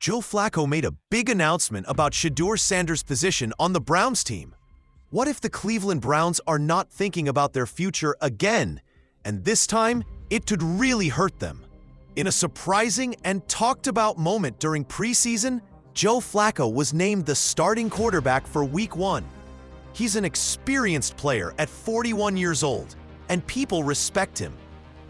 Joe Flacco made a big announcement about Shedeur Sanders' position on the Browns team. What if the Cleveland Browns are not thinking about their future again? And this time, it could really hurt them. In a surprising and talked about moment during preseason, Joe Flacco was named the starting quarterback for Week 1. He's an experienced player at 41 years old, and people respect him.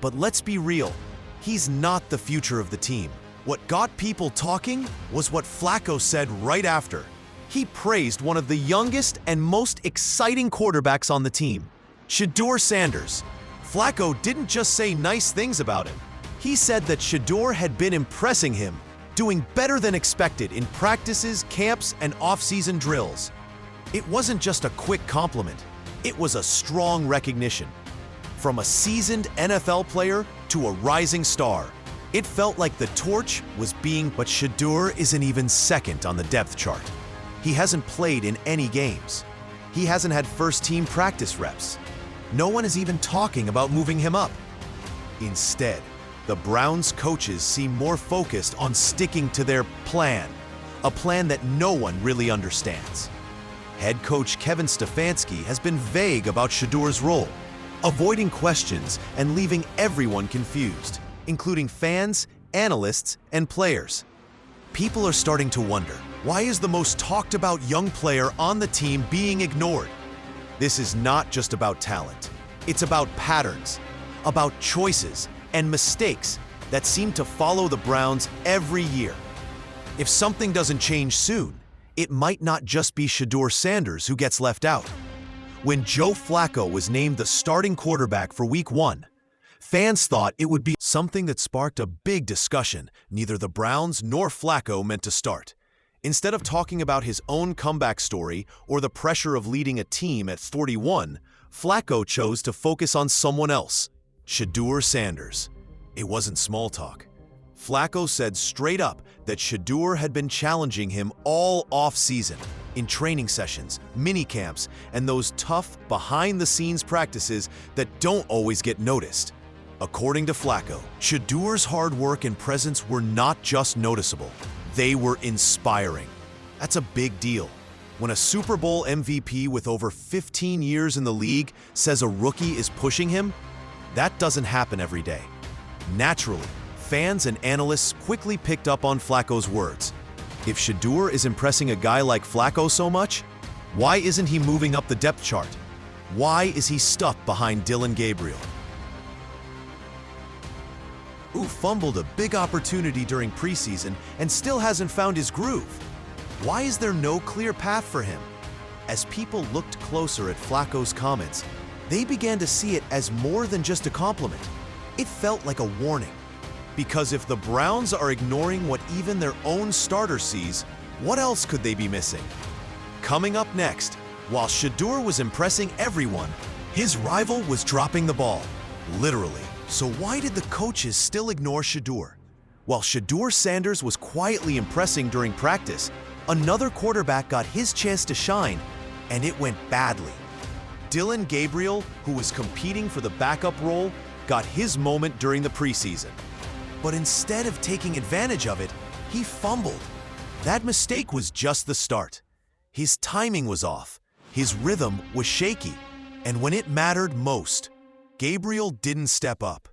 But let's be real, he's not the future of the team. What got people talking was what Flacco said right after. He praised one of the youngest and most exciting quarterbacks on the team, Shedeur Sanders. Flacco didn't just say nice things about him. He said that Shedeur had been impressing him, doing better than expected in practices, camps, and off-season drills. It wasn't just a quick compliment, it was a strong recognition. From a seasoned NFL player to a rising star, it felt like the torch was but Shedeur isn't even second on the depth chart. He hasn't played in any games. He hasn't had first-team practice reps. No one is even talking about moving him up. Instead, the Browns coaches seem more focused on sticking to their plan, a plan that no one really understands. Head coach Kevin Stefanski has been vague about Shedeur's role, avoiding questions and leaving everyone confused, including fans, analysts, and players. People are starting to wonder, why is the most talked about young player on the team being ignored? This is not just about talent. It's about patterns, about choices and mistakes that seem to follow the Browns every year. If something doesn't change soon, it might not just be Shedeur Sanders who gets left out. When Joe Flacco was named the starting quarterback for Week 1, fans thought it would be something that sparked a big discussion neither the Browns nor Flacco meant to start. Instead of talking about his own comeback story or the pressure of leading a team at 41, Flacco chose to focus on someone else, Shedeur Sanders. It wasn't small talk. Flacco said straight up that Shedeur had been challenging him all off-season, in training sessions, mini-camps, and those tough, behind-the-scenes practices that don't always get noticed. According to Flacco, Shedeur's hard work and presence were not just noticeable, they were inspiring. That's a big deal. When a Super Bowl MVP with over 15 years in the league says a rookie is pushing him, that doesn't happen every day. Naturally, fans and analysts quickly picked up on Flacco's words. If Shedeur is impressing a guy like Flacco so much, why isn't he moving up the depth chart? Why is he stuck behind Dillon Gabriel, who fumbled a big opportunity during preseason and still hasn't found his groove? Why is there no clear path for him? As people looked closer at Flacco's comments, they began to see it as more than just a compliment. It felt like a warning. Because if the Browns are ignoring what even their own starter sees, what else could they be missing? Coming up next, while Shedeur was impressing everyone, his rival was dropping the ball, literally. So why did the coaches still ignore Shedeur? While Shedeur Sanders was quietly impressing during practice, another quarterback got his chance to shine, and it went badly. Dillon Gabriel, who was competing for the backup role, got his moment during the preseason. But instead of taking advantage of it, he fumbled. That mistake was just the start. His timing was off, his rhythm was shaky, and when it mattered most, Gabriel didn't step up.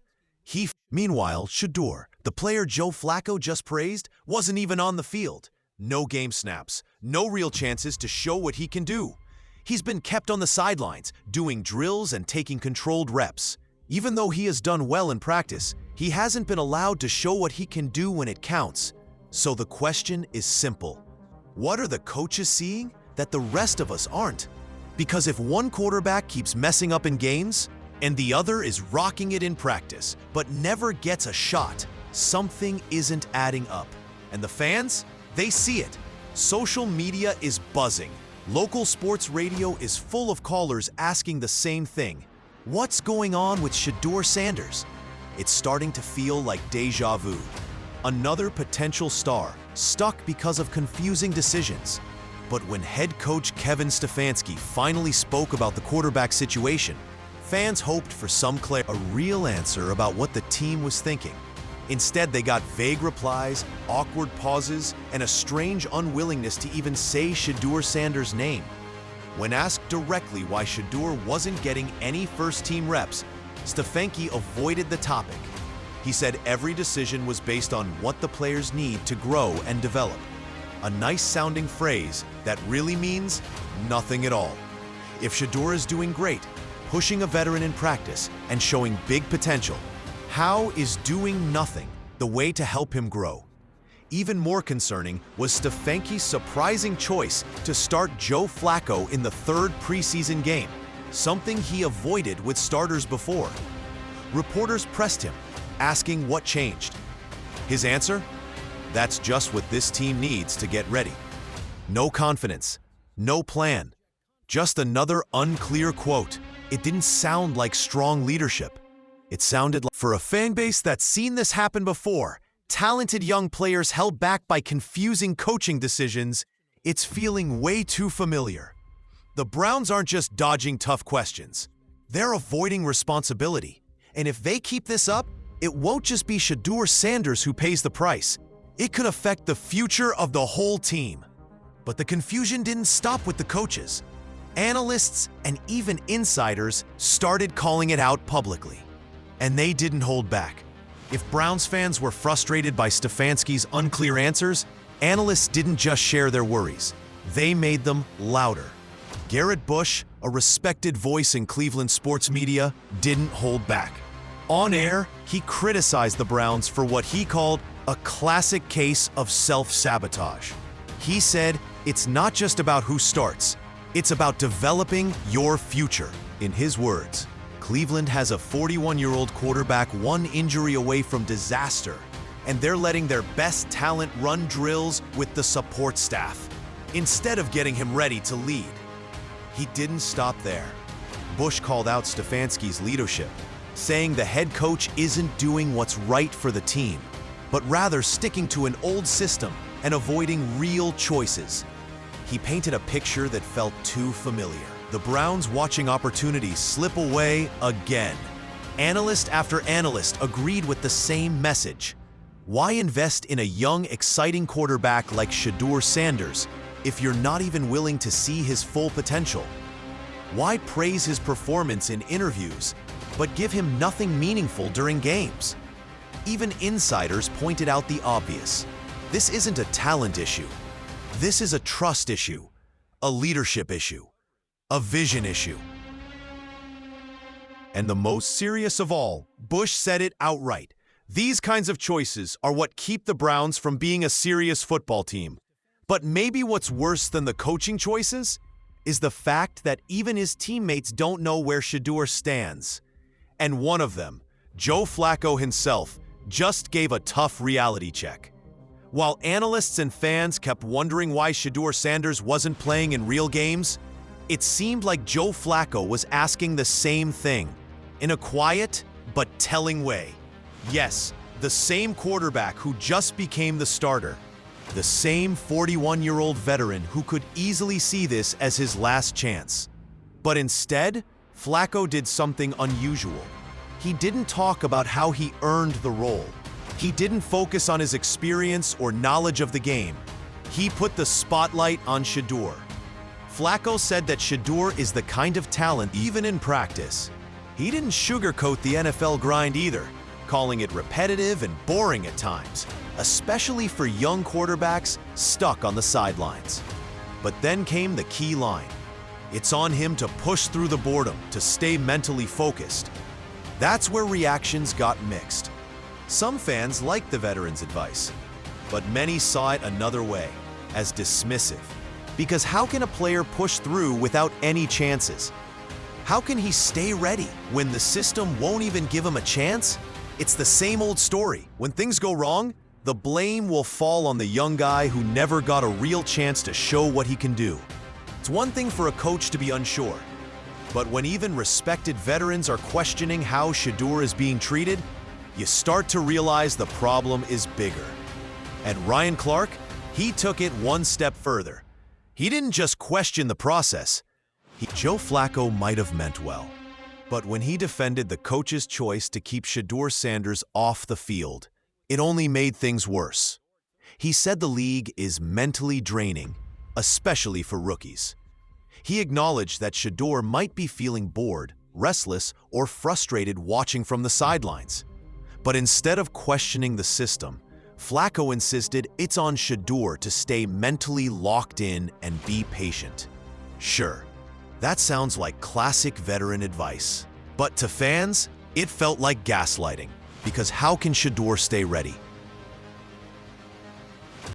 Meanwhile, Shedeur, the player Joe Flacco just praised, wasn't even on the field. No game snaps, no real chances to show what he can do. He's been kept on the sidelines, doing drills and taking controlled reps. Even though he has done well in practice, he hasn't been allowed to show what he can do when it counts. So the question is simple. What are the coaches seeing that the rest of us aren't? Because if one quarterback keeps messing up in games, and the other is rocking it in practice, but never gets a shot, something isn't adding up. And the fans? They see it. Social media is buzzing. Local sports radio is full of callers asking the same thing. What's going on with Shedeur Sanders? It's starting to feel like deja vu. Another potential star, stuck because of confusing decisions. But when head coach Kevin Stefanski finally spoke about the quarterback situation, fans hoped for some clarity, a real answer about what the team was thinking. Instead, they got vague replies, awkward pauses, and a strange unwillingness to even say Shedeur Sanders' name. When asked directly why Shedeur wasn't getting any first-team reps, Stefanski avoided the topic. He said every decision was based on what the players need to grow and develop. A nice-sounding phrase that really means nothing at all. If Shedeur is doing great, pushing a veteran in practice, and showing big potential, how is doing nothing the way to help him grow? Even more concerning was Stefanski's surprising choice to start Joe Flacco in the third preseason game, something he avoided with starters before. Reporters pressed him, asking what changed. His answer? That's just what this team needs to get ready. No confidence, no plan, just another unclear quote. It didn't sound like strong leadership. It sounded like, for a fan base that's seen this happen before, talented young players held back by confusing coaching decisions, it's feeling way too familiar. The Browns aren't just dodging tough questions. They're avoiding responsibility. And if they keep this up, it won't just be Shedeur Sanders who pays the price. It could affect the future of the whole team. But the confusion didn't stop with the coaches. Analysts and even insiders started calling it out publicly. And they didn't hold back. If Browns fans were frustrated by Stefanski's unclear answers, analysts didn't just share their worries. They made them louder. Garrett Bush, a respected voice in Cleveland sports media, didn't hold back. On air, he criticized the Browns for what he called a classic case of self-sabotage. He said, it's not just about who starts, it's about developing your future. In his words, Cleveland has a 41-year-old quarterback one injury away from disaster, and they're letting their best talent run drills with the support staff, instead of getting him ready to lead. He didn't stop there. Bush called out Stefanski's leadership, saying the head coach isn't doing what's right for the team, but rather sticking to an old system and avoiding real choices. He painted a picture that felt too familiar. The Browns watching opportunities slip away again. Analyst after analyst agreed with the same message. Why invest in a young, exciting quarterback like Shedeur Sanders if you're not even willing to see his full potential? Why praise his performance in interviews, but give him nothing meaningful during games? Even insiders pointed out the obvious. This isn't a talent issue. This is a trust issue, a leadership issue, a vision issue. And the most serious of all, Bush said it outright. These kinds of choices are what keep the Browns from being a serious football team. But maybe what's worse than the coaching choices is the fact that even his teammates don't know where Shedeur stands. And one of them, Joe Flacco himself, just gave a tough reality check. While analysts and fans kept wondering why Shedeur Sanders wasn't playing in real games, it seemed like Joe Flacco was asking the same thing, in a quiet but telling way. Yes, the same quarterback who just became the starter. The same 41-year-old veteran who could easily see this as his last chance. But instead, Flacco did something unusual. He didn't talk about how he earned the role. He didn't focus on his experience or knowledge of the game. He put the spotlight on Shedeur. Flacco said that Shedeur is the kind of talent even in practice. He didn't sugarcoat the NFL grind either, calling it repetitive and boring at times, especially for young quarterbacks stuck on the sidelines. But then came the key line. It's on him to push through the boredom, to stay mentally focused. That's where reactions got mixed. Some fans liked the veteran's advice, but many saw it another way, as dismissive. Because how can a player push through without any chances? How can he stay ready when the system won't even give him a chance? It's the same old story. When things go wrong, the blame will fall on the young guy who never got a real chance to show what he can do. It's one thing for a coach to be unsure, but when even respected veterans are questioning how Shedeur is being treated, you start to realize the problem is bigger. And Ryan Clark, he took it one step further. He didn't just question the process. Joe Flacco might have meant well, but when he defended the coach's choice to keep Shedeur Sanders off the field, It only made things worse. He said the league is mentally draining, especially for rookies. He acknowledged that Shedeur might be feeling bored, restless, or frustrated watching from the sidelines. But instead of questioning the system, Flacco insisted it's on Shedeur to stay mentally locked in and be patient. Sure, that sounds like classic veteran advice. But to fans, it felt like gaslighting, because how can Shedeur stay ready?